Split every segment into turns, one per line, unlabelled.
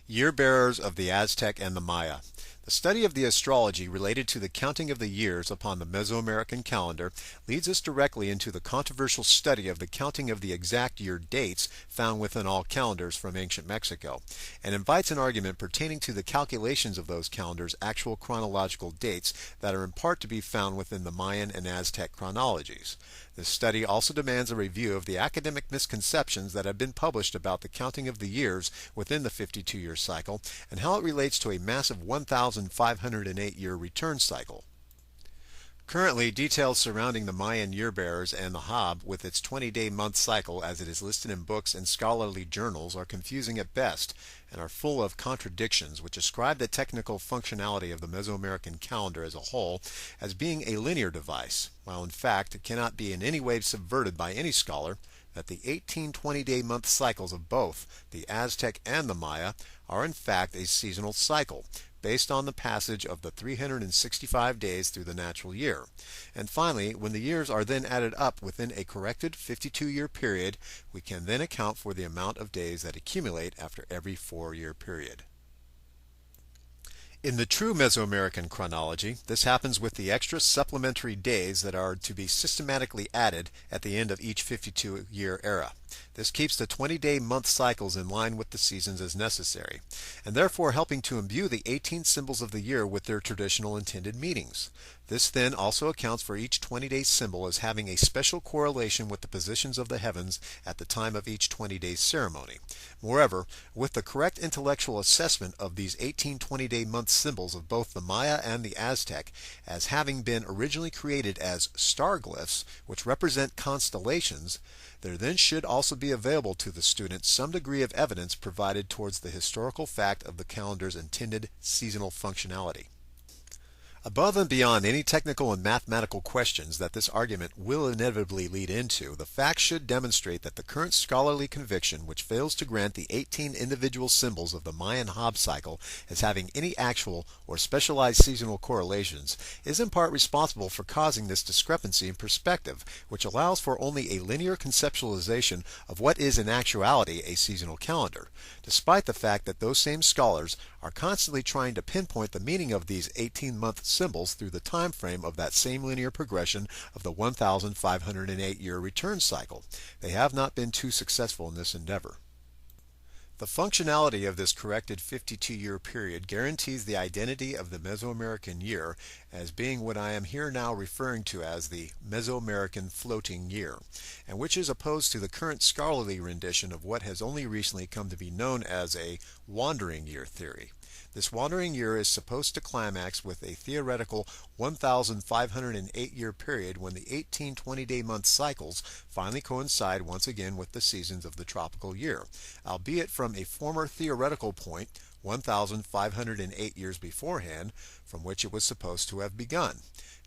Year bearers of the Aztec and the Maya. The study of the astrology related to the counting of the years upon the Mesoamerican calendar leads us directly into the controversial study of the counting of the exact year dates found within all calendars from ancient Mexico, and invites an argument pertaining to the calculations of those calendars' actual chronological dates that are in part to be found within the Mayan and Aztec chronologies. This study also demands a review of the academic misconceptions that have been published about the counting of the years within the 52-year cycle and how it relates to a massive 1,508-year return cycle. Currently, details surrounding the Mayan year bearers and the Hab with its 20-day month cycle as it is listed in books and scholarly journals are confusing at best and are full of contradictions which ascribe the technical functionality of the Mesoamerican calendar as a whole as being a linear device, while in fact it cannot be in any way subverted by any scholar that the 18 20-day month cycles of both the Aztec and the Maya are in fact a seasonal cycle based on the passage of the 365 days through the natural year. And finally, when the years are then added up within a corrected 52-year period, we can then account for the amount of days that accumulate after every 4-year period. In the true Mesoamerican chronology, this happens with the extra supplementary days that are to be systematically added at the end of each 52-year era. This keeps the 20-day month cycles in line with the seasons as necessary, and therefore helping to imbue the 18 symbols of the year with their traditional intended meanings. This then also accounts for each 20-day symbol as having a special correlation with the positions of the heavens at the time of each 20-day ceremony. Moreover, with the correct intellectual assessment of these 18 20-day month symbols of both the Maya and the Aztec as having been originally created as star glyphs, which represent constellations, there then should also be available to the student some degree of evidence provided towards the historical fact of the calendar's intended seasonal functionality. Above and beyond any technical and mathematical questions that this argument will inevitably lead into, the facts should demonstrate that the current scholarly conviction which fails to grant the 18 individual symbols of the Mayan Hab cycle as having any actual or specialized seasonal correlations is in part responsible for causing this discrepancy in perspective, which allows for only a linear conceptualization of what is in actuality a seasonal calendar, despite the fact that those same scholars are constantly trying to pinpoint the meaning of these 18-month symbols through the time frame of that same linear progression of the 1,508-year return cycle. They have not been too successful in this endeavor. The functionality of this corrected 52-year period guarantees the identity of the Mesoamerican year as being what I am here now referring to as the Mesoamerican floating year, and which is opposed to the current scholarly rendition of what has only recently come to be known as a wandering year theory. This wandering year is supposed to climax with a theoretical 1,508-year period when the 18 20-day month cycles finally coincide once again with the seasons of the tropical year, albeit from a former theoretical point 1,508 years beforehand from which it was supposed to have begun.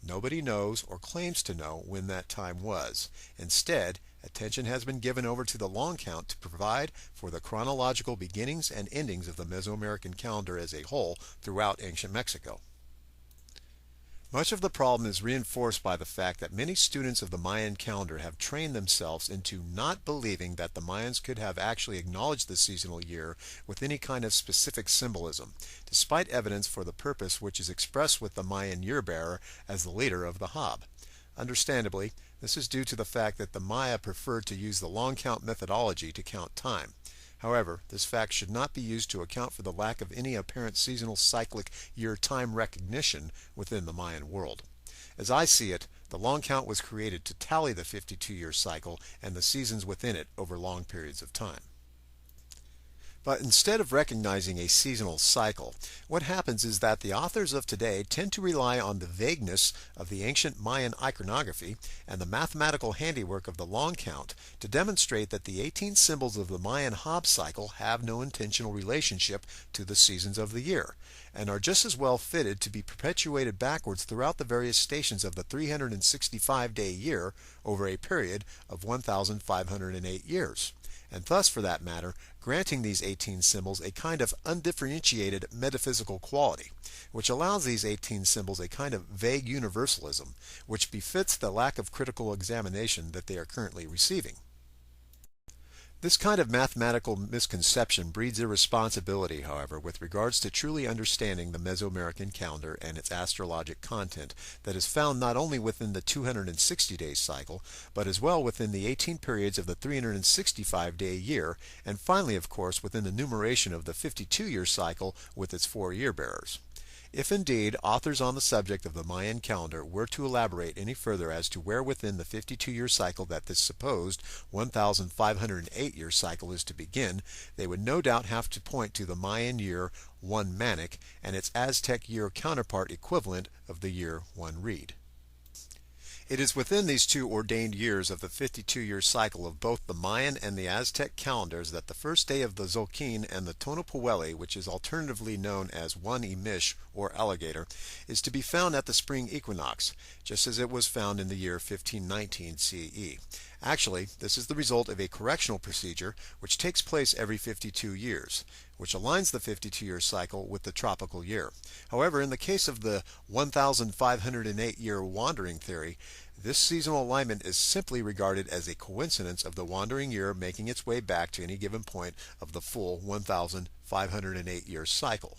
Nobody knows or claims to know when that time was. Instead, attention has been given over to the long count to provide for the chronological beginnings and endings of the Mesoamerican calendar as a whole throughout ancient Mexico. Much of the problem is reinforced by the fact that many students of the Mayan calendar have trained themselves into not believing that the Mayans could have actually acknowledged the seasonal year with any kind of specific symbolism, despite evidence for the purpose which is expressed with the Mayan year bearer as the leader of the Hab. Understandably, this is due to the fact that the Maya preferred to use the long count methodology to count time. However, this fact should not be used to account for the lack of any apparent seasonal cyclic year time recognition within the Mayan world. As I see it, the long count was created to tally the 52-year cycle and the seasons within it over long periods of time. But instead of recognizing a seasonal cycle, what happens is that the authors of today tend to rely on the vagueness of the ancient Mayan iconography and the mathematical handiwork of the long count to demonstrate that the 18 symbols of the Mayan Hab cycle have no intentional relationship to the seasons of the year, and are just as well fitted to be perpetuated backwards throughout the various stations of the 365-day year over a period of 1,508 years. And thus, for that matter, granting these 18 symbols a kind of undifferentiated metaphysical quality, which allows these 18 symbols a kind of vague universalism, which befits the lack of critical examination that they are currently receiving. This kind of mathematical misconception breeds irresponsibility, however, with regards to truly understanding the Mesoamerican calendar and its astrologic content that is found not only within the 260-day cycle, but as well within the 18 periods of the 365-day year, and finally, of course, within the numeration of the 52-year cycle with its 4 year bearers. If indeed authors on the subject of the Mayan calendar were to elaborate any further as to where within the 52-year cycle that this supposed 1,508-year cycle is to begin, they would no doubt have to point to the Mayan year 1 Manic and its Aztec year counterpart equivalent of the year 1 Reed. It is within these two ordained years of the 52-year cycle of both the Mayan and the Aztec calendars that the first day of the Tzolk'in and the Tonopaweli, which is alternatively known as 1 Emish or alligator, is to be found at the spring equinox, just as it was found in the year 1519 CE. Actually, this is the result of a correctional procedure which takes place every 52 years, which aligns the 52-year cycle with the tropical year. However, in the case of the 1,508-year wandering theory, this seasonal alignment is simply regarded as a coincidence of the wandering year making its way back to any given point of the full 1,508-year cycle.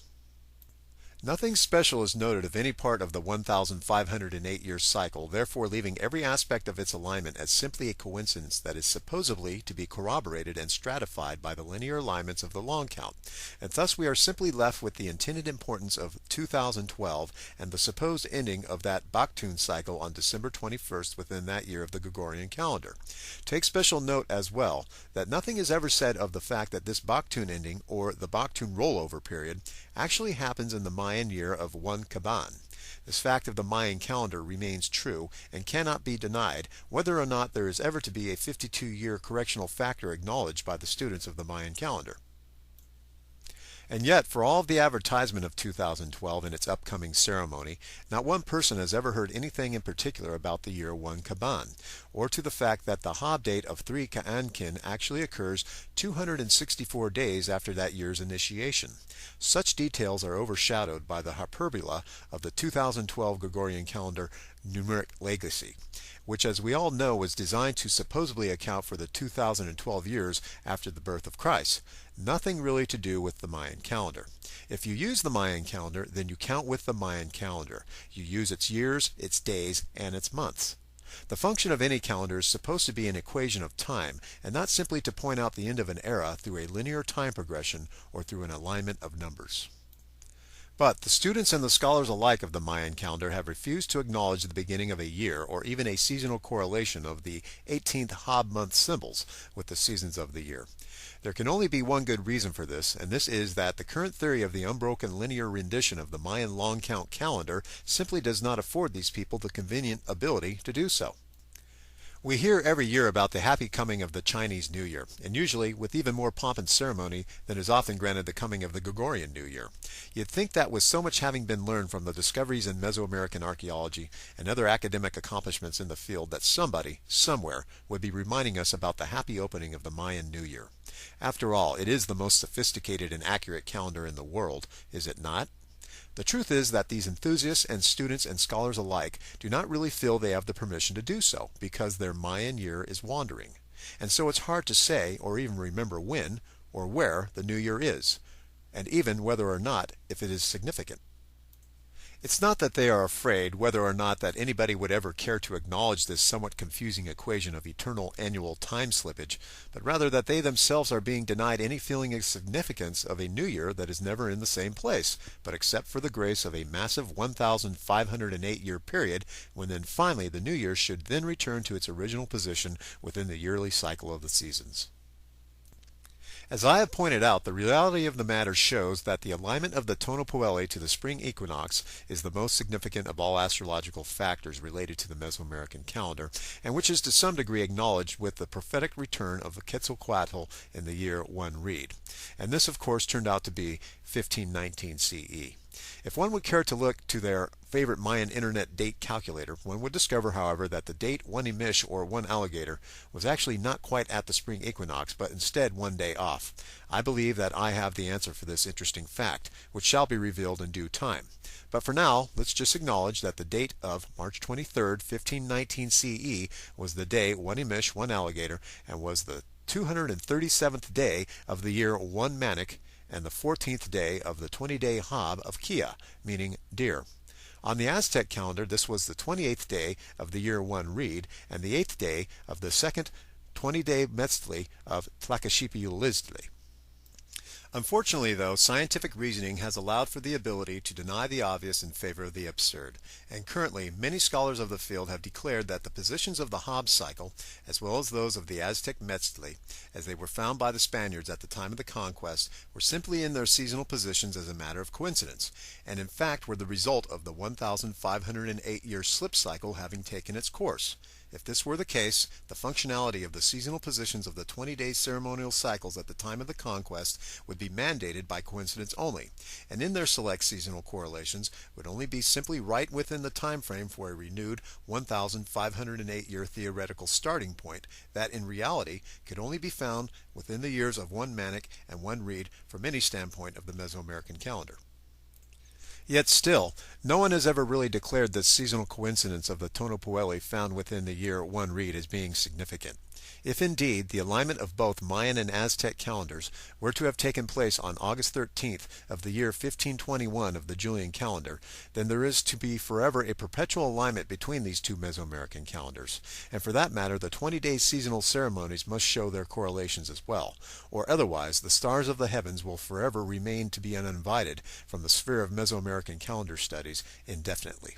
Nothing special is noted of any part of the 1,508-year cycle, therefore leaving every aspect of its alignment as simply a coincidence that is supposedly to be corroborated and stratified by the linear alignments of the long count, and thus we are simply left with the intended importance of 2012 and the supposed ending of that Baktun cycle on December 21st within that year of the Gregorian calendar. Take special note as well that nothing is ever said of the fact that this Baktun ending, or the Baktun rollover period, actually happens in the Mayan year of 1 Caban. This fact of the Mayan calendar remains true and cannot be denied, whether or not there is ever to be a 52-year correctional factor acknowledged by the students of the Mayan calendar. And yet, for all of the advertisement of 2012 and its upcoming ceremony, not one person has ever heard anything in particular about the year 1 Caban, or to the fact that the Hab date of 3 Ka'ankin actually occurs 264 days after that year's initiation. Such details are overshadowed by the hyperbole of the 2012 Gregorian calendar numeric legacy, which, as we all know, was designed to supposedly account for the 2012 years after the birth of Christ. Nothing really to do with the Mayan calendar. If you use the Mayan calendar, then you count with the Mayan calendar. You use its years, its days, and its months. The function of any calendar is supposed to be an equation of time, and not simply to point out the end of an era through a linear time progression or through an alignment of numbers. But the students and the scholars alike of the Mayan calendar have refused to acknowledge the beginning of a year or even a seasonal correlation of the 18th Hab month symbols with the seasons of the year. There can only be one good reason for this, and this is that the current theory of the unbroken linear rendition of the Mayan long count calendar simply does not afford these people the convenient ability to do so. We hear every year about the happy coming of the Chinese New Year, and usually with even more pomp and ceremony than is often granted the coming of the Gregorian New Year. You'd think that with so much having been learned from the discoveries in Mesoamerican archaeology and other academic accomplishments in the field that somebody, somewhere, would be reminding us about the happy opening of the Mayan New Year. After all, it is the most sophisticated and accurate calendar in the world, is it not? The truth is that these enthusiasts and students and scholars alike do not really feel they have the permission to do so, because their Mayan year is wandering. And so it's hard to say, or even remember when, or where the new year is, and even whether or not if it is significant. It's not that they are afraid whether or not that anybody would ever care to acknowledge this somewhat confusing equation of eternal annual time slippage, but rather that they themselves are being denied any feeling of significance of a new year that is never in the same place, but except for the grace of a massive 1,508-year period, when then finally the new year should then return to its original position within the yearly cycle of the seasons. As I have pointed out, the reality of the matter shows that the alignment of the Tonopaweli to the spring equinox is the most significant of all astrological factors related to the Mesoamerican calendar, and which is to some degree acknowledged with the prophetic return of the Quetzalcoatl in the year 1 Reed. And this, of course, turned out to be 1519 CE. If one would care to look to their favorite Mayan internet date calculator, one would discover, however, that the date 1 Emish or 1 alligator was actually not quite at the spring equinox, but instead 1 day off. I believe that I have the answer for this interesting fact, which shall be revealed in due time. But for now, let's just acknowledge that the date of March 23rd, 1519 CE was the day 1 Emish, 1 alligator, and was the 237th day of the year 1 Manic and the 14th day of the 20-day Hab of Kia, meaning deer. On the Aztec calendar, this was the 28th day of the year 1 Reed and the 8th day of the second 20-day Metzli of Tlacashipi-Liztli. Unfortunately, though, scientific reasoning has allowed for the ability to deny the obvious in favor of the absurd, and currently many scholars of the field have declared that the positions of the Hobbes cycle, as well as those of the Aztec Metzli, as they were found by the Spaniards at the time of the conquest, were simply in their seasonal positions as a matter of coincidence, and in fact were the result of the 1,508-year slip cycle having taken its course. If this were the case, the functionality of the seasonal positions of the 20-day ceremonial cycles at the time of the conquest would be mandated by coincidence only, and in their select seasonal correlations would only be simply right within the time frame for a renewed 1,508-year theoretical starting point that in reality could only be found within the years of 1 Manic and 1 Reed from any standpoint of the Mesoamerican calendar. Yet still, no one has ever really declared this seasonal coincidence of the Tonopueli found within the year 1 Reed as being significant. If indeed the alignment of both Mayan and Aztec calendars were to have taken place on August 13th of the year 1521 of the Julian calendar, then there is to be forever a perpetual alignment between these two Mesoamerican calendars, and for that matter the 20-day seasonal ceremonies must show their correlations as well, or otherwise the stars of the heavens will forever remain to be uninvited from the sphere of Mesoamerican calendar studies indefinitely.